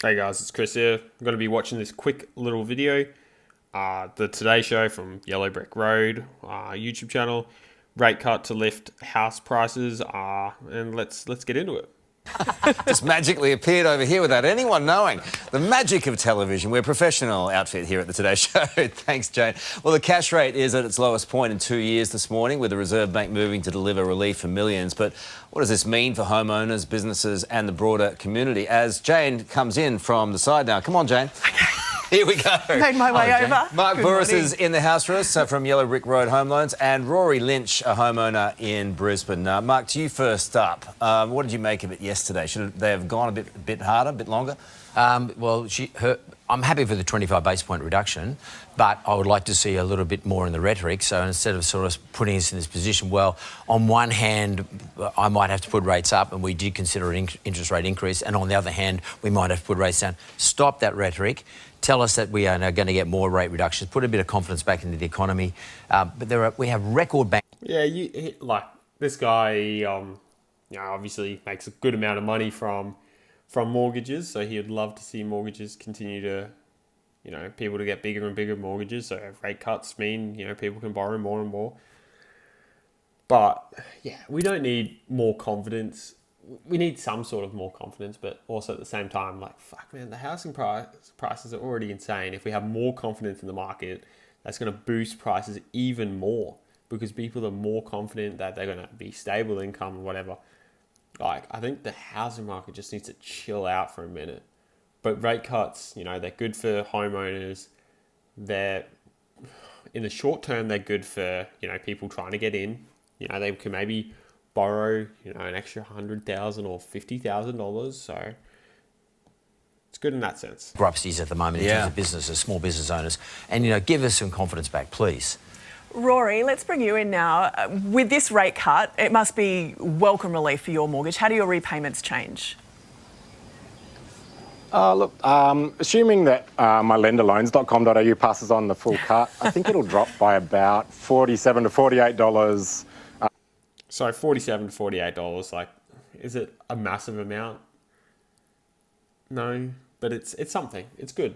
Hey guys, it's Chris here. I'm going to be watching this quick little video. The Today Show from Yellow Brick Road YouTube channel. Rate cut to lift house prices. And let's get into it. Just magically appeared over here without anyone knowing. The magic of television. We're a professional outfit here at the Today Show. Thanks, Jane. Well, the cash rate is at its lowest point in 2 years this morning, with the Reserve Bank moving to deliver relief for millions. But what does this mean for homeowners, businesses and the broader community? As Jane comes in from the side now. Come on, Jane. Here we go. Made my way over. Mark Burris is in the house for us from Yellow Brick Road Home Loans, and Rory Lynch, a homeowner in Brisbane. Mark, to you first up. What did you make of it yesterday? Should they have gone a bit harder, a bit longer? I'm happy for the 25 base point reduction, but I would like to see a little bit more in the rhetoric. So instead of sort of putting us in this position, well, on one hand, I might have to put rates up, and we did consider an interest rate increase, and on the other hand, we might have to put rates down. Stop that rhetoric. Tell us that we are now going to get more rate reductions. Put a bit of confidence back into the economy. But we have record bank. Yeah, this guy. Obviously makes a good amount of money from mortgages, so he would love to see mortgages continue to, people to get bigger and bigger mortgages. So if rate cuts mean, people can borrow more and more. But yeah, we don't need more confidence. We need some sort of more confidence, but also at the same time, fuck man, the housing prices are already insane. If we have more confidence in the market, that's going to boost prices even more, because people are more confident that they're going to be stable income and whatever. I think the housing market just needs to chill out for a minute. But rate cuts, they're good for homeowners. They're, in the short term, they're good for, people trying to get in. They can maybe borrow, an extra $100,000 or $50,000. So it's good in that sense. Bankruptcies at the moment in terms of businesses, small business owners. And, give us some confidence back, please. Rory, let's bring you in now. With this rate cut, it must be welcome relief for your mortgage. How do your repayments change? Assuming that my lenderloans.com.au passes on the full cut, I think it'll drop by about $47 to $48. So $47 to $48, is it a massive amount? No, but it's something. It's good.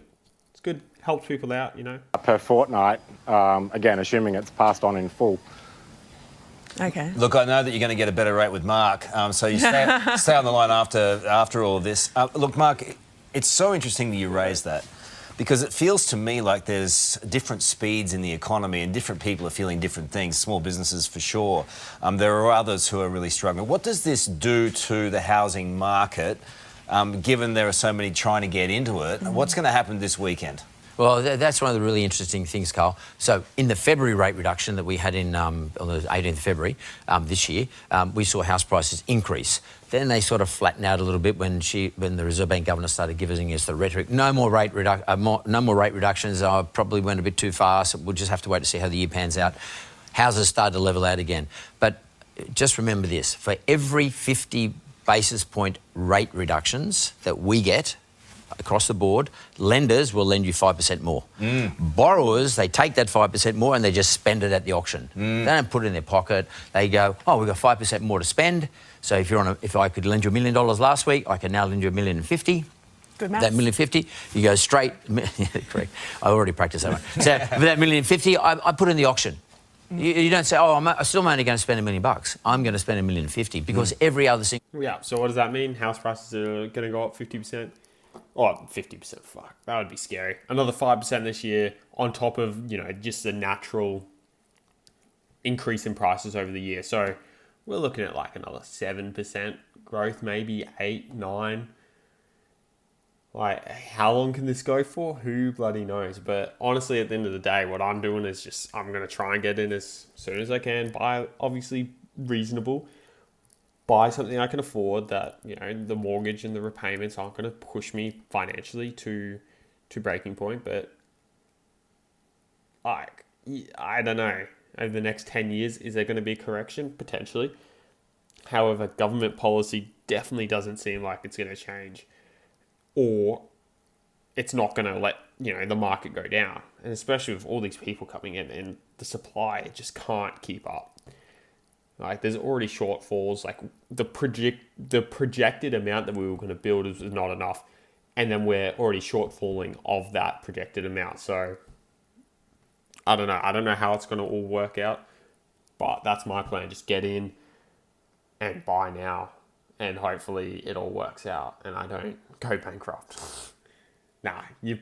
It's good. Helps people out, Per fortnight, again, assuming it's passed on in full. Okay. Look, I know that you're going to get a better rate with Mark, so you stay on the line after all of this. Look, Mark, it's so interesting that you raised that, because it feels to me like there's different speeds in the economy and different people are feeling different things, small businesses for sure. There are others who are really struggling. What does this do to the housing market, given there are so many trying to get into it? What's going to happen this weekend? Well, that's one of the really interesting things, Carl. So in the February rate reduction that we had on the 18th of February this year, we saw house prices increase. Then they sort of flattened out a little bit when the Reserve Bank governor started giving us the rhetoric. No more rate reductions. I probably went a bit too far, so we'll just have to wait to see how the year pans out. Houses started to level out again. But just remember this, for every 50 basis point rate reductions that we get across the board, lenders will lend you 5% more. Borrowers, they take that 5% more and they just spend it at the auction. They don't put it in their pocket. They go, oh, we've got 5% more to spend. So if I could lend you $1 million last week, I can now lend you $1,050,000. Good maths. That $1,050,000, you go straight. Correct. I already practiced that one. So for that $1,050,000, I put it in the auction. You don't say, oh, I'm still only going to spend $1 million. I'm going to spend $1,050,000 because every other single. Yeah, so what does that mean? House prices are going to go up 50%? Oh, 50%, fuck. That would be scary. Another 5% this year on top of, just the natural increase in prices over the year. So we're looking at another 7% growth, maybe 8, 9. How long can this go for? Who bloody knows? But honestly, at the end of the day, what I'm doing is I'm going to try and get in as soon as I can. Buy, obviously, reasonable. Buy something I can afford that, the mortgage and the repayments aren't going to push me financially to breaking point. But, I don't know. Over the next 10 years, is there going to be a correction? Potentially. However, government policy definitely doesn't seem like it's going to change. Or it's not going to let, the market go down. And especially with all these people coming in and the supply, it just can't keep up. There's already shortfalls. The projected amount that we were going to build is not enough. and then we're already shortfalling of that projected amount. So I don't know. I don't know how it's going to all work out, but that's my plan. Just get in and buy now, and hopefully it all works out and I don't go bankrupt. Nah, you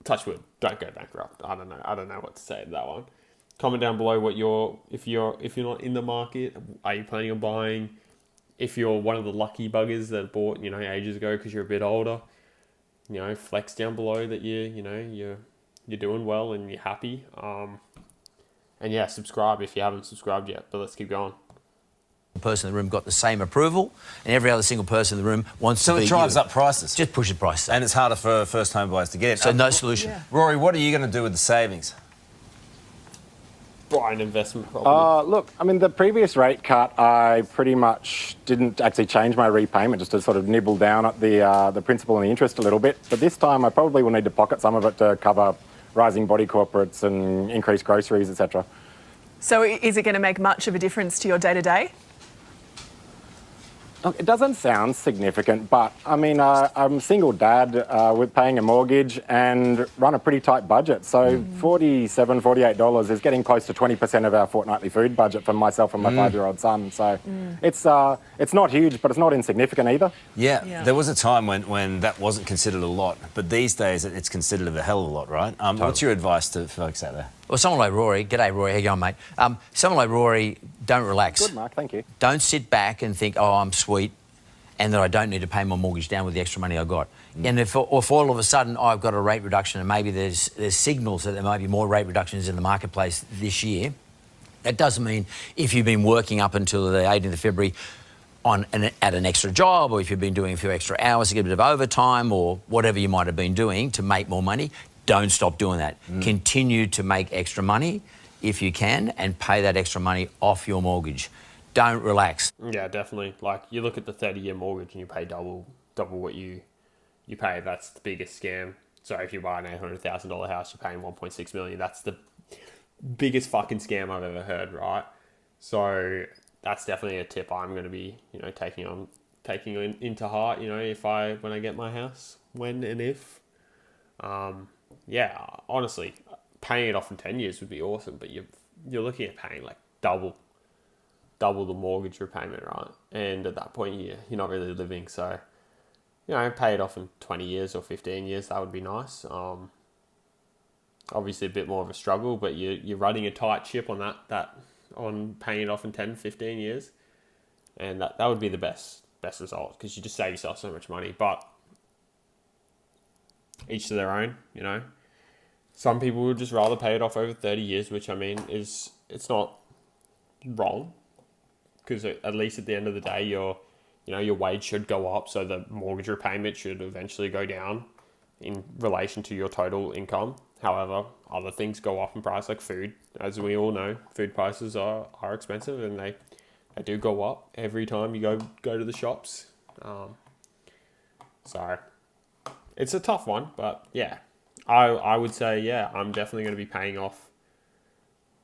touch wood, don't go bankrupt. I don't know what to say to that one. Comment down below what if you're not in the market, are you planning on buying? If you're one of the lucky buggers that bought, ages ago because you're a bit older, flex down below that you're doing well and you're happy. And yeah, subscribe if you haven't subscribed yet. But let's keep going. The person in the room got the same approval, and every other single person in the room wants to So be it drives you. up prices. Just push the prices up. And it's harder for first home buyers to get it. So no solution. Yeah. Rory, what are you going to do with the savings? Buy an investment property. Look, I mean, the previous rate cut, I pretty much didn't actually change my repayment, just to sort of nibble down at the principal and the interest a little bit. But this time, I probably will need to pocket some of it to cover rising body corporates and increased groceries, etc. So is it going to make much of a difference to your day-to-day? Look, it doesn't sound significant, but I mean, I'm a single dad with paying a mortgage and run a pretty tight budget. So $47, $48 is getting close to 20% of our fortnightly food budget for myself and my 5-year-old son. So it's not huge, but it's not insignificant either. Yeah, there was a time when that wasn't considered a lot, but these days it's considered a hell of a lot, right? What's your advice to folks out there? Well, someone like Rory, g'day Rory, how you going, mate? Someone like Rory, don't relax. Good, Mark, thank you. Don't sit back and think, oh, I'm sweet and that I don't need to pay my mortgage down with the extra money I got. And if all of a sudden I've got a rate reduction and maybe there's signals that there might be more rate reductions in the marketplace this year, that doesn't mean if you've been working up until the 18th of February at an extra job, or if you've been doing a few extra hours to get a bit of overtime or whatever you might have been doing to make more money, don't stop doing that. Continue to make extra money if you can and pay that extra money off your mortgage. Don't relax. Yeah, definitely. Like, you look at the 30-year mortgage and you pay double what you pay. That's the biggest scam. So if you buy an $800,000 house, you're paying $1.6 million. That's the biggest fucking scam I've ever heard, right? So that's definitely a tip I'm going to be, taking into heart, when I get my house, when and if. Yeah, honestly, paying it off in 10 years would be awesome, but you're looking at paying like double the mortgage repayment, right? And at that point, you're not really living. So, pay it off in 20 years or 15 years. That would be nice. Obviously a bit more of a struggle, but you're running a tight ship on that on paying it off in 10, 15 years. And that would be the best result, because you just save yourself so much money. But each to their own, Some people would just rather pay it off over 30 years, which I mean it's not wrong, because at least at the end of the day, your wage should go up, so the mortgage repayment should eventually go down in relation to your total income. However, other things go up in price, like food. As we all know, food prices are expensive, and they do go up every time you go to the shops. So it's a tough one, but yeah, I would say, yeah, I'm definitely going to be paying off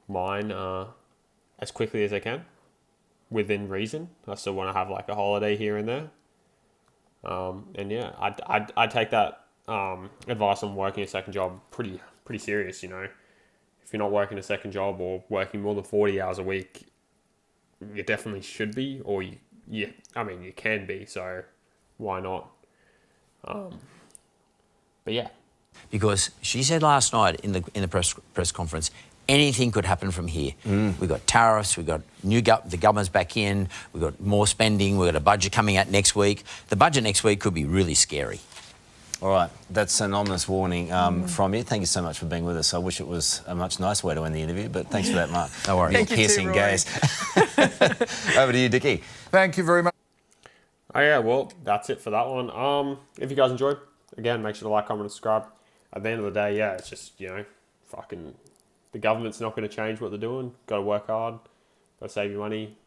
mine as quickly as I can, within reason. I still want to have like a holiday here and there. And yeah, I take that advice on working a second job pretty serious. If you're not working a second job or working more than 40 hours a week, you definitely should be, or you can be. So why not? But yeah, Because she said last night in the press conference, anything could happen from here. We've got tariffs, we've got the government's back in, we've got more spending, we've got a budget coming out next week. The budget next week could be really scary. All right, that's an ominous warning from you. Thank you so much for being with us. I wish it was a much nicer way to end the interview, but thanks for that, Mark. No worries. Your Thank you piercing too, Rory. gaze. Over to you, Dickie. Thank you very much. oh yeah, well, that's it for that one. If you guys enjoyed, again, make sure to like, comment, and subscribe. At the end of the day, yeah, it's just, fucking, the government's not going to change what they're doing. Got to work hard. Got to save your money.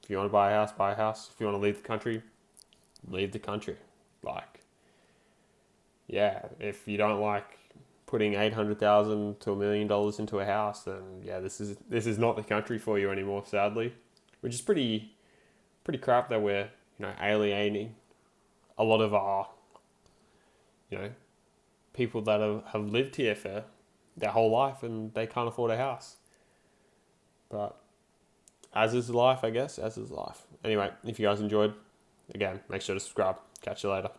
If you want to buy a house, buy a house. If you want to leave the country, leave the country. Like, yeah, if you don't like putting $800,000 to $1 million into a house, then yeah, this is not the country for you anymore, sadly. Which is pretty crap that we're, alienating a lot of our you know, people that have lived here for their whole life and they can't afford a house. But as is life, I guess. As is life. Anyway, if you guys enjoyed, again, make sure to subscribe. Catch you later.